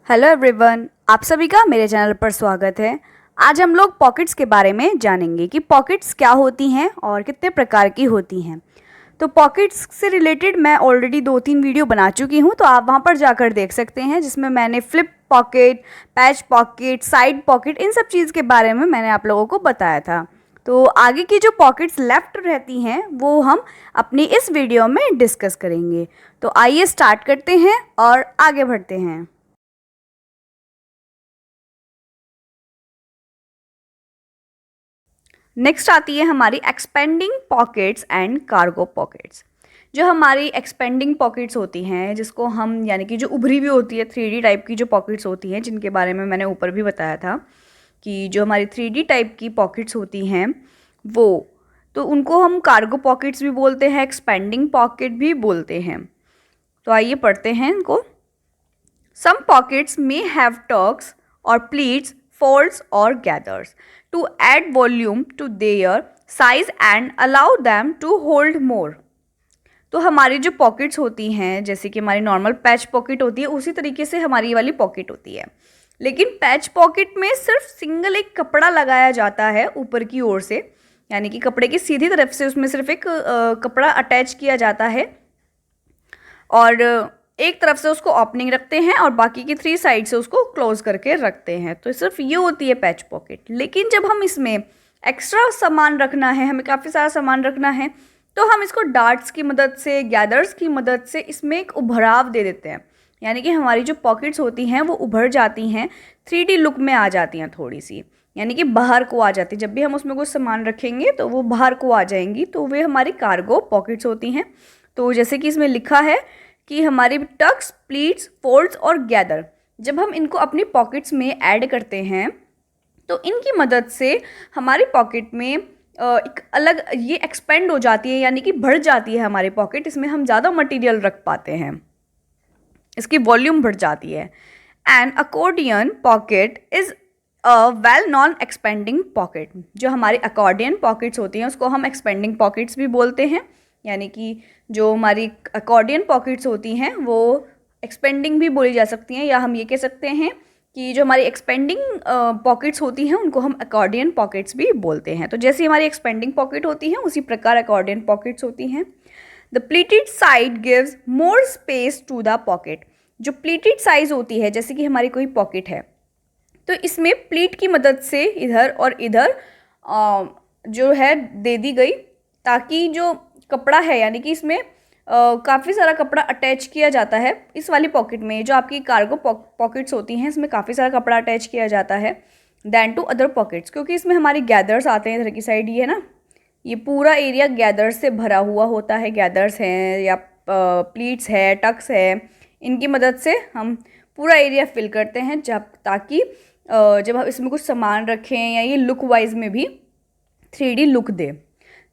Hello everyone, आप सभी का मेरे चैनल पर स्वागत है। आज हम लोग पॉकेट्स के बारे में जानेंगे कि पॉकेट्स क्या होती हैं और कितने प्रकार की होती हैं। तो पॉकेट्स से रिलेटेड मैं ऑलरेडी 2-3 वीडियो बना चुकी हूँ, तो आप वहाँ पर जाकर देख सकते हैं, जिसमें मैंने flip pocket, patch pocket, side pocket, इन सब चीज़ के बारे में मैंने आप लोगों को बताया था। तो आगे की जो पॉकेट्स लेफ्ट रहती हैं वो हम अपनी इस वीडियो में डिस्कस करेंगे। तो आइए स्टार्ट करते हैं और आगे बढ़ते हैं। नेक्स्ट आती है हमारी expanding pockets and cargo pockets. जो हमारी एक्सपेंडिंग पॉकेट्स होती हैं, जिसको हम यानी कि जो उभरी हुई होती है 3D टाइप की जो पॉकेट्स होती हैं, जिनके बारे में मैंने ऊपर भी बताया था कि जो हमारी 3D टाइप की पॉकेट्स होती हैं वो, तो उनको हम कार्गो पॉकेट्स भी बोलते हैं, एक्सपेंडिंग पॉकेट भी बोलते हैं। तो आइए पढ़ते हैं इनको। Some pockets may have tucks or pleats, folds or gathers to add volume to their size and allow them to hold more. तो हमारी जो पॉकेट्स होती हैं, जैसे कि हमारी नॉर्मल पैच पॉकेट होती है, उसी तरीके से हमारी ये वाली पॉकेट होती है। लेकिन पैच पॉकेट में सिर्फ सिंगल एक कपड़ा लगाया जाता है ऊपर की ओर से, यानी कि कपड़े की सीधी तरफ से उसमें सिर्फ एक कपड़ा अटैच किया जाता है और एक तरफ से उसको ओपनिंग रखते हैं और बाकी की 3 साइड से उसको क्लोज करके रखते हैं। तो सिर्फ ये होती है पैच पॉकेट। लेकिन जब हम इसमें एक्स्ट्रा सामान रखना है, हमें काफ़ी सारा सामान रखना है, तो हम इसको डार्ट्स की मदद से, गैदर्स की मदद से इसमें एक उभराव दे देते हैं। यानी कि हमारी जो पॉकेट्स होती हैं वो उभर जाती हैं, 3D लुक में आ जाती हैं थोड़ी सी, यानी कि बाहर को आ जाती है। जब भी हम उसमें कुछ सामान रखेंगे तो वो बाहर को आ जाएंगी, तो वे हमारी कार्गो पॉकेट्स होती हैं। तो जैसे कि इसमें लिखा है कि हमारी टक्स, प्लीट्स, फोल्ड्स और गैदर, जब हम इनको अपनी पॉकेट्स में ऐड करते हैं तो इनकी मदद से हमारी पॉकेट में एक अलग ये एक्सपेंड हो जाती है, यानी कि बढ़ जाती है हमारी पॉकेट। इसमें हम ज़्यादा मटेरियल रख पाते हैं, इसकी वॉल्यूम बढ़ जाती है। And accordion pocket is a well non expanding pocket. जो हमारी अकॉर्डियन पॉकेट्स होती हैं उसको हम एक्सपेंडिंग पॉकेट्स भी बोलते हैं, यानी कि जो हमारी अकॉर्डियन पॉकेट्स होती हैं वो एक्सपेंडिंग भी बोली जा सकती हैं, या हम ये कह सकते हैं कि जो हमारी एक्सपेंडिंग पॉकेट्स होती हैं उनको हम अकॉर्डियन पॉकेट्स भी बोलते हैं। तो जैसे हमारी एक्सपेंडिंग पॉकेट होती हैं उसी प्रकार अकॉर्डियन पॉकेट्स होती हैं। The pleated side gives more space to the pocket. जो प्लीटेड साइज होती है, जैसे कि हमारी कोई पॉकेट है, तो इसमें प्लीट की मदद से इधर और इधर जो है दे दी गई, ताकि जो कपड़ा है, यानी कि इसमें काफ़ी सारा कपड़ा अटैच किया जाता है इस वाली पॉकेट में। जो आपकी कार्गो पॉकेट्स होती हैं इसमें काफ़ी सारा कपड़ा अटैच किया जाता है दैन टू अदर पॉकेट्स, क्योंकि इसमें हमारी गैदर्स आते हैं। इधर की साइड ये है ना, ये पूरा एरिया गैदर्स से भरा हुआ होता है। गैदर्स हैं या प्लीट्स है, टक्स है, इनकी मदद से हम पूरा एरिया फिल करते हैं, ताकि जब हम इसमें कुछ सामान रखें या ये लुक वाइज में भी 3D look they.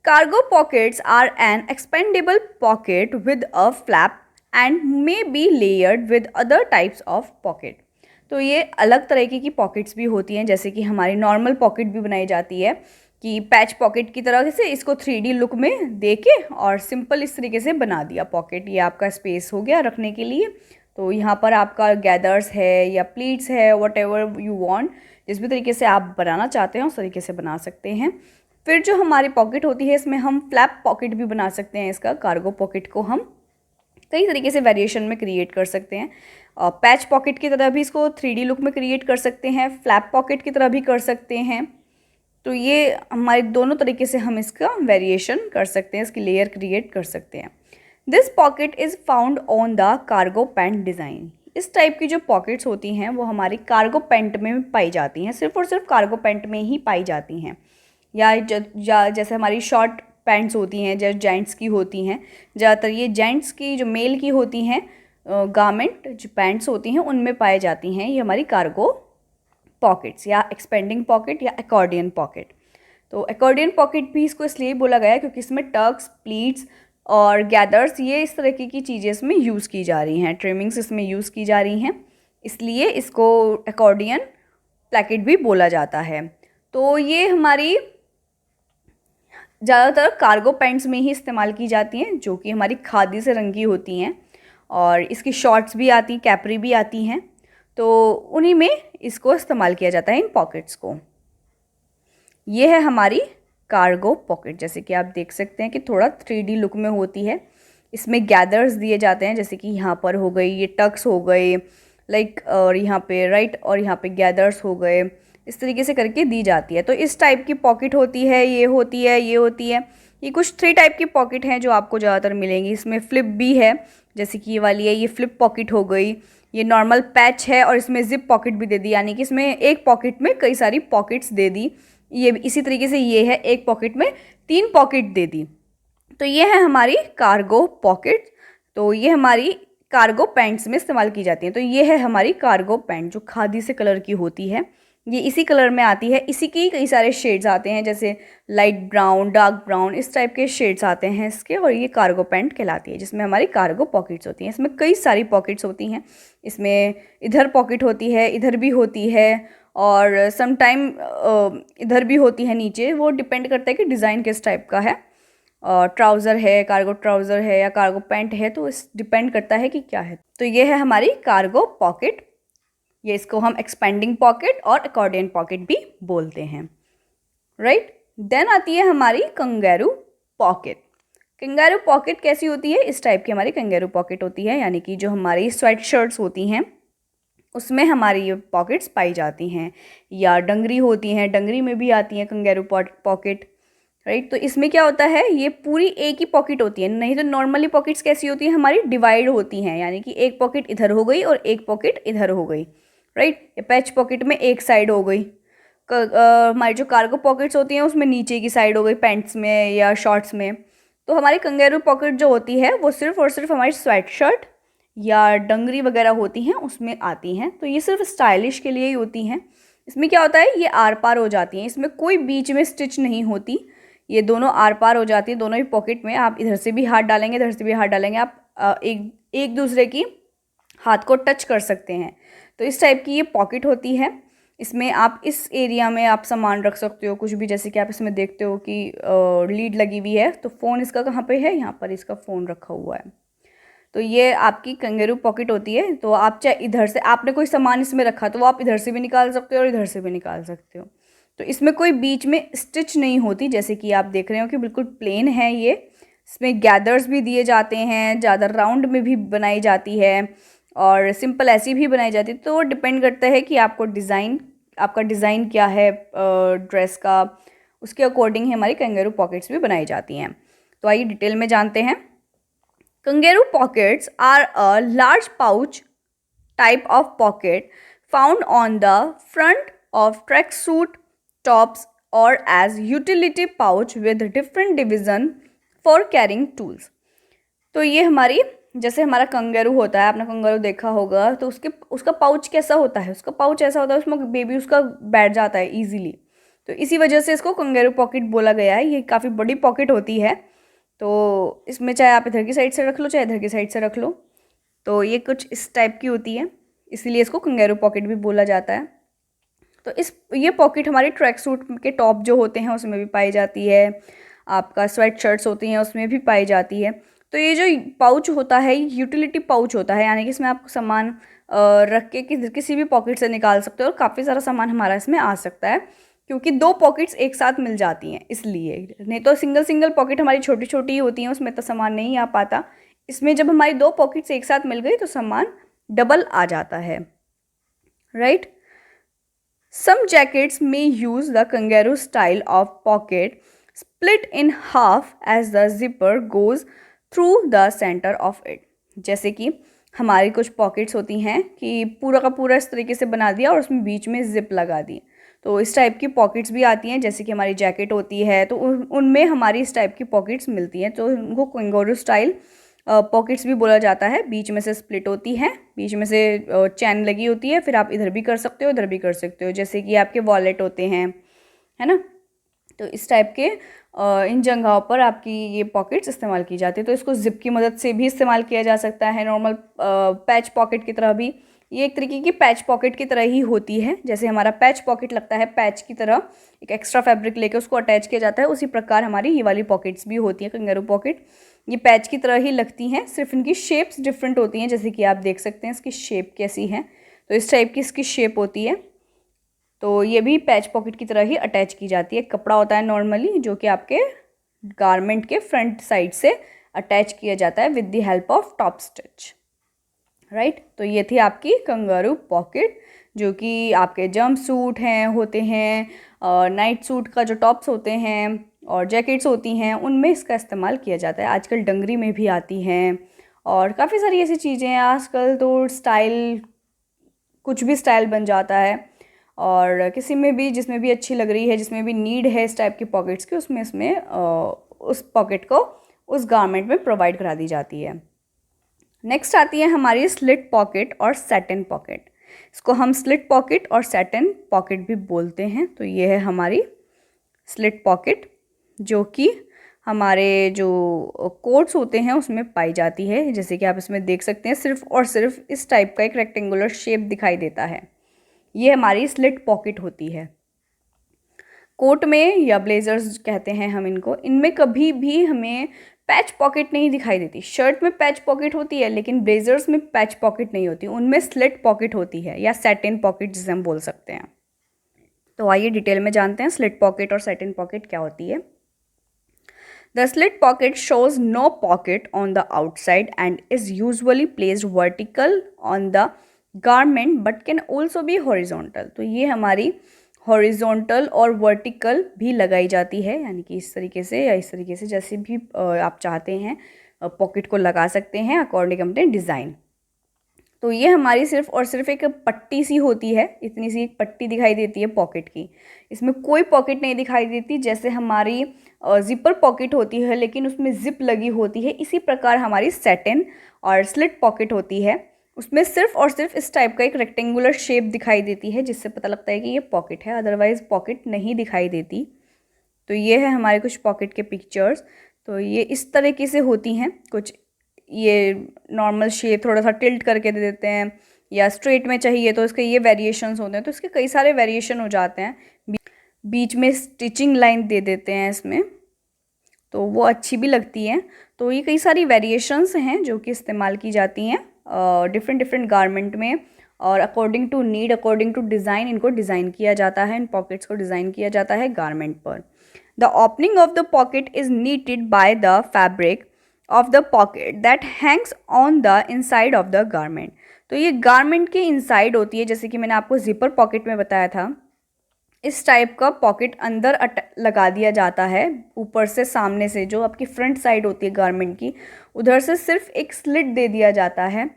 Cargo pockets are an expandable pocket with a flap and may be layered with other types of pocket. तो ये अलग तरीके की पॉकेट्स भी होती हैं, जैसे कि हमारी नॉर्मल पॉकेट भी बनाई जाती है कि पैच पॉकेट की तरह से इसको 3D लुक में दे के और सिंपल इस तरीके से बना दिया पॉकेट। ये आपका स्पेस हो गया रखने के लिए। तो यहाँ पर आपका गैदर्स है या प्लीट्स है, वट एवर यू वॉन्ट, जिस भी तरीके से आप बनाना चाहते हैं उस तरीके से बना सकते हैं। फिर जो हमारी पॉकेट होती है इसमें हम फ्लैप पॉकेट भी बना सकते हैं। इसका कार्गो पॉकेट को हम कई तरीके से वेरिएशन में क्रिएट कर सकते हैं। पैच पॉकेट की तरह भी इसको 3D लुक में क्रिएट कर सकते हैं, फ्लैप पॉकेट की तरह भी कर सकते हैं। तो ये हमारे दोनों तरीके से हम इसका वेरिएशन कर सकते हैं, इसकी लेयर क्रिएट कर सकते हैं। This pocket is found on the cargo pant design. इस टाइप की जो पॉकेट्स होती हैं वो हमारी कार्गो पैंट में पाई जाती हैं, सिर्फ और सिर्फ कार्गो पैंट में ही पाई जाती हैं। या जैसे हमारी शॉर्ट पैंट्स होती हैं, जो जेंट्स की होती हैं, ज़्यादातर ये जेंट्स की जो मेल की होती हैं गारमेंट जो पैंट्स होती हैं उनमें पाई जाती हैं ये हमारी कार्गो पॉकेट्स, या एक्सपेंडिंग पॉकेट या अकॉर्डियन पॉकेट। तो अकॉर्डियन पॉकेट भी इसको इसलिए बोला गया है क्योंकि इसमें टक्स, प्लीट्स और गैदर्स, ये इस तरीके की चीज़ें इसमें यूज़ की जा रही हैं, ट्रिमिंग्स इसमें यूज़ की जा रही हैं, इसलिए इसको अकॉर्डियन पैकेट भी बोला जाता है। तो ये हमारी ज़्यादातर कार्गो पैंट्स में ही इस्तेमाल की जाती हैं, जो कि हमारी खादी से रंगी होती हैं, और इसकी शॉर्ट्स भी आती, कैपरी भी आती हैं। तो उन्हीं में इसको इस्तेमाल किया जाता है, इन पॉकेट्स को। ये है हमारी कार्गो पॉकेट। जैसे कि आप देख सकते हैं कि थोड़ा 3D लुक में होती है। इसमें गैदर्स दिए जाते हैं, जैसे कि यहाँ पर हो गई, ये टक्स हो गए लाइक, और यहाँ पे राइट, और यहाँ पे गैदर्स हो गए, इस तरीके से करके दी जाती है। तो इस टाइप की पॉकेट होती है, ये होती है, ये होती है। ये कुछ 3 टाइप की पॉकेट हैं जो आपको ज़्यादातर मिलेंगी। इसमें फ्लिप भी है, जैसे कि ये वाली है, ये फ्लिप पॉकेट हो गई। ये नॉर्मल पैच है और इसमें जिप पॉकेट भी दे दी, यानी कि इसमें एक पॉकेट में कई सारी पॉकेट्स दे दी। ये इसी तरीके से ये है, एक पॉकेट में 3 पॉकेट दे दी। तो ये है हमारी कार्गो पॉकेट। तो ये हमारी कार्गो पैंट्स में इस्तेमाल की जाती है। तो ये है हमारी कार्गो पैंट जो खादी से कलर की होती है। ये इसी कलर में आती है, इसी की कई सारे शेड्स आते हैं, जैसे लाइट ब्राउन, डार्क ब्राउन, इस टाइप के शेड्स आते हैं इसके। और ये कार्गो पैंट कहलाती है, जिसमें हमारी कार्गो पॉकेट्स होती हैं। इसमें कई सारी पॉकेट्स होती हैं। इसमें इधर पॉकेट होती है, इधर भी होती है, और सम टाइम इधर भी होती है नीचे। वो डिपेंड करता है कि डिज़ाइन किस टाइप का है। ट्राउज़र है, कार्गो ट्राउज़र है या कार्गो पैंट है, तो इस डिपेंड करता है कि क्या है। तो ये है हमारी कार्गो पॉकेट। ये इसको हम एक्सपेंडिंग पॉकेट और अकॉर्डियन पॉकेट भी बोलते हैं, राइट। देन आती है हमारी कंगारू पॉकेट। कंगारू पॉकेट कैसी होती है? इस टाइप की हमारी कंगारू पॉकेट होती है, यानी कि जो हमारी स्वेट शर्ट्स होती हैं उसमें हमारी ये पॉकेट्स पाई जाती हैं, या डंगरी होती हैं, डंगरी में भी आती हैं कंगारू पॉकेट, राइट। तो इसमें क्या होता है, ये पूरी एक ही पॉकेट होती है। नहीं तो नॉर्मली पॉकेट्स कैसी होती हैं, हमारी डिवाइड होती हैं, यानी कि एक पॉकेट इधर हो गई और एक पॉकेट इधर हो गई, राइट। ये पैच पॉकेट में एक साइड हो गई। हमारी जो कार्गो पॉकेट्स होती हैं उसमें नीचे की साइड हो गई, पैंट्स में या शॉर्ट्स में। तो हमारी कंगारू पॉकेट जो होती है वो सिर्फ और सिर्फ हमारी स्वेट शर्ट या डंगरी वगैरह होती हैं उसमें आती हैं। तो ये सिर्फ स्टाइलिश के लिए ही होती हैं। इसमें क्या होता है, ये आर पार हो जाती हैं, इसमें कोई बीच में स्टिच नहीं होती। ये दोनों आर पार हो जाती है, दोनों ही पॉकेट में। आप इधर से भी हाथ डालेंगे, इधर से भी हाथ डालेंगे, आप एक दूसरे की हाथ को टच कर सकते हैं। तो इस टाइप की ये पॉकेट होती है। इसमें आप इस एरिया में आप सामान रख सकते हो कुछ भी, जैसे कि आप इसमें देखते हो कि लीड लगी हुई है, तो फ़ोन इसका कहाँ पे है, यहाँ पर इसका फ़ोन रखा हुआ है। तो ये आपकी कंगारू पॉकेट होती है। तो आप चाहे इधर से, आपने कोई सामान इसमें रखा तो वो आप इधर से भी निकाल सकते हो और इधर से भी निकाल सकते हो। तो इसमें कोई बीच में स्टिच नहीं होती, जैसे कि आप देख रहे हो कि बिल्कुल प्लेन है ये। इसमें गैदर्स भी दिए जाते हैं, ज़्यादा राउंड में भी बनाई जाती है और सिंपल ऐसी भी बनाई जाती है। तो डिपेंड करता है कि आपको आपका डिज़ाइन क्या है ड्रेस का, उसके अकॉर्डिंग ही हमारी कंगारू पॉकेट्स भी बनाई जाती हैं। तो आइए डिटेल में जानते हैं। Kangaroo pockets are a large pouch type of pocket found on the front of tracksuit tops or as utility pouch with different division for carrying tools. तो ये हमारी, जैसे हमारा कंगारू होता है, आपने कंगारू देखा होगा, तो उसका पाउच कैसा होता है, उसका पाउच ऐसा होता है, उसमें बेबी उसका बैठ जाता है ईजिली। तो इसी वजह से इसको कंगारू पॉकेट बोला गया है। ये काफ़ी बड़ी पॉकेट होती है। तो इसमें चाहे आप इधर की साइड से रख लो, चाहे इधर की साइड से रख लो। तो ये कुछ इस टाइप की होती है, इसीलिए इसको कंगारू पॉकेट भी बोला जाता है। तो ये पॉकेट हमारी ट्रैक सूट के टॉप जो होते हैं उसमें भी पाई जाती है, आपका स्वेट शर्ट्स होती हैं उसमें भी पाई जाती है। तो ये जो पाउच होता है यूटिलिटी पाउच होता है, यानी कि इसमें आप सामान रख के किसी भी पॉकेट से निकाल सकते हो और काफ़ी सारा सामान हमारा इसमें आ सकता है, क्योंकि 2 पॉकेट्स एक साथ मिल जाती हैं इसलिए। नहीं तो सिंगल पॉकेट हमारी छोटी छोटी ही होती हैं, उसमें तो सामान नहीं आ पाता। इसमें जब हमारी 2 पॉकेट्स एक साथ मिल गई तो सामान डबल आ जाता है, राइट। सम जैकेट्स में use the kangaroo style of pocket split in half as the zipper goes through the centre of it. जैसे कि हमारी कुछ पॉकेट्स होती हैं कि पूरा का पूरा इस तरीके से बना दिया और उसमें बीच में जिप लगा दी। तो इस टाइप की पॉकेट्स भी आती हैं, जैसे कि हमारी जैकेट होती है तो उनमें हमारी इस टाइप की पॉकेट्स मिलती हैं। तो उनको कंगारू स्टाइल पॉकेट्स भी बोला जाता है। बीच में से स्प्लिट होती है, बीच में से चैन लगी होती है, फिर आप इधर भी कर सकते हो, इधर भी कर सकते हो, जैसे कि आपके वॉलेट होते हैं, है ना। तो इस टाइप के इन जगहों पर आपकी ये पॉकेट्स इस्तेमाल की जाती है। तो इसको जिप की मदद से भी इस्तेमाल किया जा सकता है, नॉर्मल पैच पॉकेट की तरह भी। ये एक तरीके की पैच पॉकेट की तरह ही होती है, जैसे हमारा पैच पॉकेट लगता है पैच की तरह, एक एक्स्ट्रा फैब्रिक लेके उसको अटैच किया जाता है, उसी प्रकार हमारी ये वाली पॉकेट्स भी होती हैं कंगारू पॉकेट। ये पैच की तरह ही लगती हैं, सिर्फ इनकी शेप्स डिफरेंट होती हैं, जैसे कि आप देख सकते हैं इसकी शेप कैसी है। तो इस टाइप की इसकी शेप होती है। तो ये भी पैच पॉकेट की तरह ही अटैच की जाती है। कपड़ा होता है नॉर्मली जो कि आपके गारमेंट के फ्रंट साइड से अटैच किया जाता है with the help of top stitch, right. तो ये थी आपकी कंगारू पॉकेट, जो कि आपके जंप सूट हैं होते हैं, नाइट सूट का जो टॉप्स होते हैं और जैकेट्स होती हैं उनमें इसका इस्तेमाल किया जाता है। आजकल डंगरी में भी आती हैं और काफ़ी सारी ऐसी चीज़ें हैं। आजकल तो स्टाइल, कुछ भी स्टाइल बन जाता है और किसी में भी जिसमें भी अच्छी लग रही है, जिसमें भी नीड है इस टाइप की पॉकेट्स की, उसमें इसमें उस पॉकेट को उस गारमेंट में प्रोवाइड करा दी जाती है। नेक्स्ट आती है हमारी स्लिट पॉकेट और सैटिन पॉकेट। इसको हम स्लिट पॉकेट और सैटिन पॉकेट भी बोलते हैं। तो ये है हमारी स्लिट पॉकेट, जो कि हमारे जो कोट्स होते हैं उसमें पाई जाती है। जैसे कि आप इसमें देख सकते हैं, सिर्फ और सिर्फ इस टाइप का एक रेक्टेंगुलर शेप दिखाई देता है। ये हमारी स्लिट पॉकेट होती है। कोट में या ब्लेजर्स कहते हैं हम इनको, इनमें कभी भी हमें पैच पॉकेट नहीं दिखाई देती। शर्ट में पैच पॉकेट होती है लेकिन ब्लेजर्स में पैच पॉकेट नहीं होती, उनमें स्लिट पॉकेट होती है या सैटिन पॉकेट जिसे हम बोल सकते हैं। तो आइए डिटेल में जानते हैं स्लिट पॉकेट और सैटिन पॉकेट क्या होती है। The slit pocket shows no pocket on the outside and is usually placed vertical on the garment but can also be horizontal। तो ये हमारी हॉरिजॉन्टल और वर्टिकल भी लगाई जाती है, यानी कि इस तरीके से या इस तरीके से, जैसे भी आप चाहते हैं पॉकेट को लगा सकते हैं अकॉर्डिंग अपने डिज़ाइन। तो ये हमारी सिर्फ और सिर्फ एक पट्टी सी होती है, इतनी सी एक पट्टी दिखाई देती है पॉकेट की। इसमें कोई पॉकेट नहीं दिखाई देती। जैसे हमारी जिपर पॉकेट होती है लेकिन उसमें जिप लगी होती है, इसी प्रकार हमारी सैटिन और स्लिट पॉकेट होती है। उसमें सिर्फ और सिर्फ इस टाइप का एक रेक्टेंगुलर शेप दिखाई देती है जिससे पता लगता है कि ये पॉकेट है, अदरवाइज़ पॉकेट नहीं दिखाई देती। तो ये है हमारे कुछ पॉकेट के पिक्चर्स। तो ये इस तरीके से होती हैं कुछ। ये नॉर्मल शेप थोड़ा सा टिल्ट करके दे देते हैं, या स्ट्रेट में चाहिए तो इसके ये वेरिएशंस होते हैं। तो इसके कई सारे वेरिएशन हो जाते हैं। बीच में स्टिचिंग लाइन दे देते हैं इसमें, तो वो अच्छी भी लगती है। तो ये कई सारी वेरिएशंस हैं जो कि इस्तेमाल की जाती हैं डिफरेंट डिफरेंट गारमेंट में, और according to need, according to design इनको डिज़ाइन किया जाता है, इन पॉकेट्स को डिज़ाइन किया जाता है गारमेंट पर। The opening of the pocket is needed by the fabric of the pocket that Hanks on the inside of the garment. तो ये गारमेंट के इनसाइड होती है, जैसे कि मैंने आपको जिपर पॉकेट में बताया था। इस टाइप का पॉकेट अंदर लगा दिया जाता है ऊपर से, सामने से जो आपकी फ्रंट साइड होती है गारमेंट की, उधर से सिर्फ एक स्लिट दे दिया जाता है,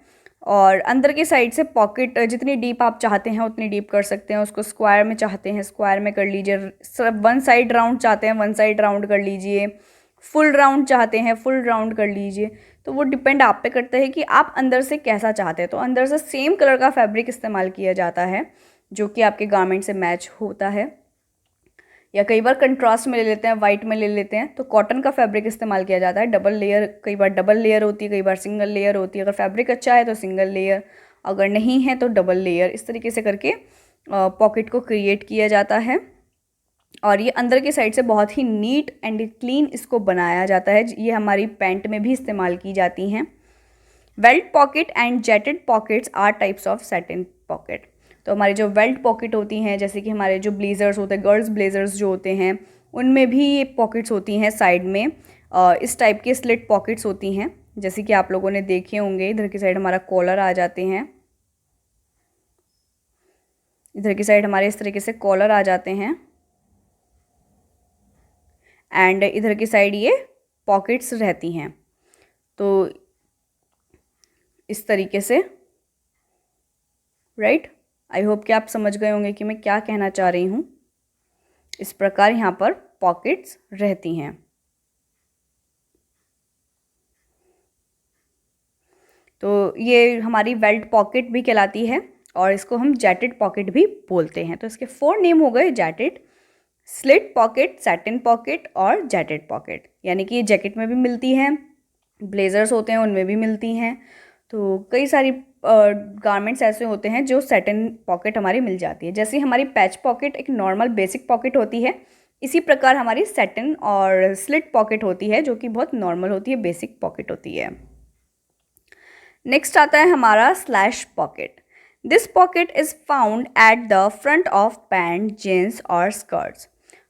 और अंदर की साइड से पॉकेट जितनी डीप आप चाहते हैं उतनी डीप कर सकते हैं। उसको स्क्वायर में चाहते हैं स्क्वायर में कर लीजिए, सब वन साइड राउंड चाहते हैं वन साइड राउंड कर लीजिए, फुल राउंड चाहते हैं फुल राउंड कर लीजिए। तो वो डिपेंड आप पे करता है कि आप अंदर से कैसा चाहते हैं। तो अंदर से सेम कलर का फैब्रिक इस्तेमाल किया जाता है जो कि आपके गारमेंट से मैच होता है, या कई बार कंट्रास्ट में ले लेते हैं, वाइट में ले लेते हैं। तो कॉटन का फैब्रिक इस्तेमाल किया जाता है, डबल लेयर, कई बार डबल लेयर होती है, कई बार सिंगल लेयर होती है। अगर फैब्रिक अच्छा है तो सिंगल लेयर, अगर नहीं है तो डबल लेयर, इस तरीके से करके पॉकेट को क्रिएट किया जाता है। और ये अंदर की साइड से बहुत ही नीट एंड क्लीन इसको बनाया जाता है। ये हमारी पैंट में भी इस्तेमाल की जाती हैं। Welt pocket and jetted pockets are types of satin pocket. तो हमारी जो वेल्ट पॉकेट होती हैं, जैसे कि हमारे जो ब्लेजर्स होते हैं, गर्ल्स ब्लेजर्स जो होते हैं, उनमें भी ये पॉकेट्स होती हैं साइड में। इस टाइप के स्लिट पॉकेट्स होती हैं, जैसे कि आप लोगों ने देखे होंगे। इधर की साइड हमारा कॉलर आ जाते हैं, इधर की साइड हमारे इस तरीके से कॉलर आ जाते हैं, एंड इधर की साइड ये पॉकेट्स रहती हैं। तो इस तरीके से, राइट। आई होप कि आप समझ गए होंगे कि मैं क्या कहना चाह रही हूँ। इस प्रकार यहाँ पर पॉकेट्स रहती हैं। तो ये हमारी वेल्ट पॉकेट भी कहलाती है, और इसको हम जैटेड पॉकेट भी बोलते हैं। तो इसके 4 नेम हो गए: जैटेड, स्लिट पॉकेट, सैटिन पॉकेट और जैटेड पॉकेट। यानी कि ये जैकेट में भी मिलती हैं, ब्लेजर्स होते हैं उनमें भी मिलती हैं। तो कई सारी गारमेंट्स ऐसे होते हैं जो सैटिन पॉकेट हमारी मिल जाती है। जैसे हमारी पैच पॉकेट एक नॉर्मल बेसिक पॉकेट होती है, इसी प्रकार हमारी सैटिन और स्लिट पॉकेट होती है जो कि बहुत नॉर्मल होती है, बेसिक पॉकेट होती है। नेक्स्ट आता है हमारा slash pocket. This pocket is found at the front of pant, jeans और स्कर्ट्स।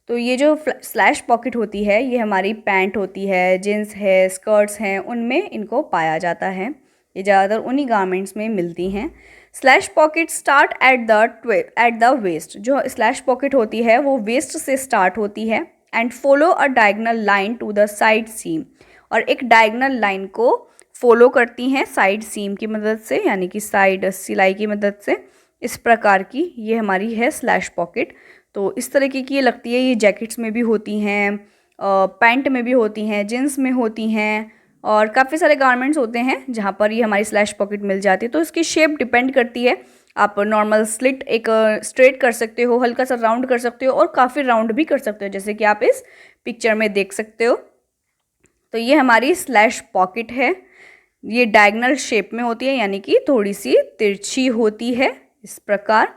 तो ये जो स्लैश पॉकेट होती है ये हमारी पैंट होती है, जीन्स है, स्कर्ट्स हैं, उनमें इनको पाया जाता है। ये ज़्यादातर उन्हीं गारमेंट्स में मिलती हैं। Slash pocket start at the waist. जो स्लैश पॉकेट होती है वो वेस्ट से स्टार्ट होती है and follow a diagonal line to the side seam, और एक डायगनल लाइन को फॉलो करती हैं साइड सीम की मदद से, यानी कि साइड सिलाई की मदद से। इस प्रकार की ये हमारी है स्लैश पॉकेट। तो इस तरीके की ये लगती है। ये जैकेट्स में भी होती हैं, पैंट में भी होती हैं, जीन्स में होती हैं, और काफ़ी सारे गारमेंट्स होते हैं जहाँ पर ये हमारी स्लैश पॉकेट मिल जाती है। तो इसकी शेप डिपेंड करती है। आप नॉर्मल स्लिट एक स्ट्रेट कर सकते हो, हल्का सा राउंड कर सकते हो, और काफ़ी राउंड भी कर सकते हो, जैसे कि आप इस पिक्चर में देख सकते हो। तो ये हमारी स्लैश पॉकेट है। ये डायगनल शेप में होती है, यानी कि थोड़ी सी तिरछी होती है इस प्रकार,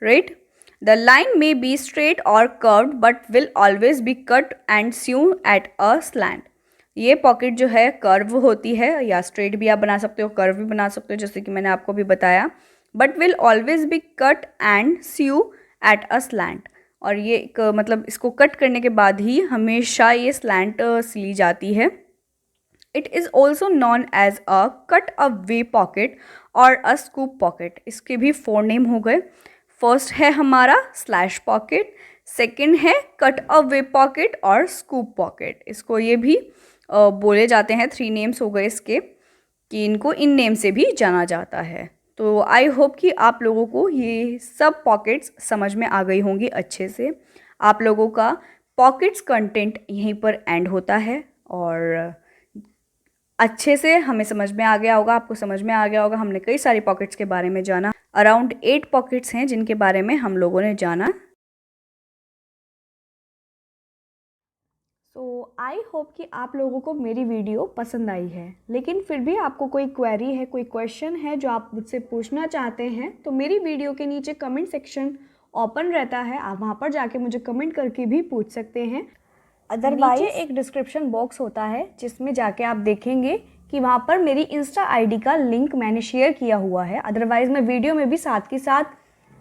right. The line may be straight और curved but will always be cut and sewn at a slant. ये पॉकेट जो है कर्व होती है, या स्ट्रेट भी आप बना सकते हो, कर्व भी बना सकते हो, जैसे कि मैंने आपको भी बताया। But will always be cut and sew at a slant. और ये एक मतलब इसको कट करने के बाद ही हमेशा ये स्लैंट सिली जाती है। It is also known as a cutaway pocket और अ स्कूप पॉकेट। इसके भी 4 नेम हो गए। फर्स्ट है हमारा स्लैश पॉकेट, सेकंड है कट अ वे पॉकेट और स्कूप पॉकेट। इसको ये भी बोले जाते हैं। 3 नेम्स हो गए इसके, कि इनको इन नेम से भी जाना जाता है। तो आई होप कि आप लोगों को ये सब पॉकेट्स समझ में आ गई होंगी अच्छे से। आप लोगों का पॉकेट्स कंटेंट यहीं पर एंड होता है, और अच्छे से हमें समझ में आ गया होगा, आपको समझ में आ गया होगा। हमने कई सारी पॉकेट्स के बारे में जाना। अराउंड 8 पॉकेट्स हैं जिनके बारे में हम लोगों ने जाना। सो आई होप कि आप लोगों को मेरी वीडियो पसंद आई है। लेकिन फिर भी आपको कोई क्वेरी है, कोई क्वेश्चन है जो आप मुझसे पूछना चाहते हैं, तो मेरी वीडियो के नीचे कमेंट सेक्शन ओपन रहता है। आप वहाँ पर जाके मुझे कमेंट करके भी पूछ सकते हैं। अदरवाइज नीचे एक डिस्क्रिप्शन बॉक्स होता है जिसमें जाके आप देखेंगे कि वहाँ पर मेरी इंस्टा आईडी का लिंक मैंने शेयर किया हुआ है। अदरवाइज़ मैं वीडियो में भी साथ के साथ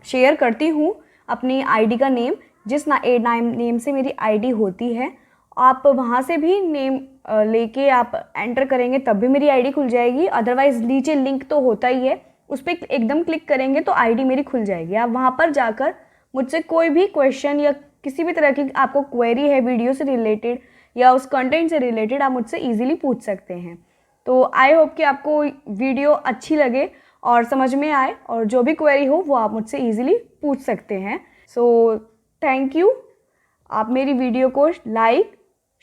शेयर करती हूँ अपनी आईडी का नेम, जिस नेम से मेरी आईडी होती है। आप वहाँ से भी नेम लेके आप एंटर करेंगे तब भी मेरी आईडी खुल जाएगी। अदरवाइज़ नीचे लिंक तो होता ही है, उस पर एकदम क्लिक करेंगे तो आईडी मेरी खुल जाएगी। आप वहाँ पर जाकर मुझसे कोई भी क्वेश्चन या किसी भी तरह की आपको क्वेरी है वीडियो से रिलेटेड या उस कंटेंट से रिलेटेड, आप मुझसे इजीली पूछ सकते हैं। तो आई होप कि आपको वीडियो अच्छी लगे और समझ में आए, और जो भी क्वेरी हो वो आप मुझसे इजीली पूछ सकते हैं। So thank you. आप मेरी वीडियो को लाइक,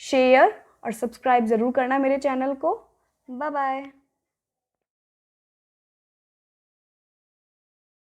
शेयर और सब्सक्राइब ज़रूर करना मेरे चैनल को। Bye bye.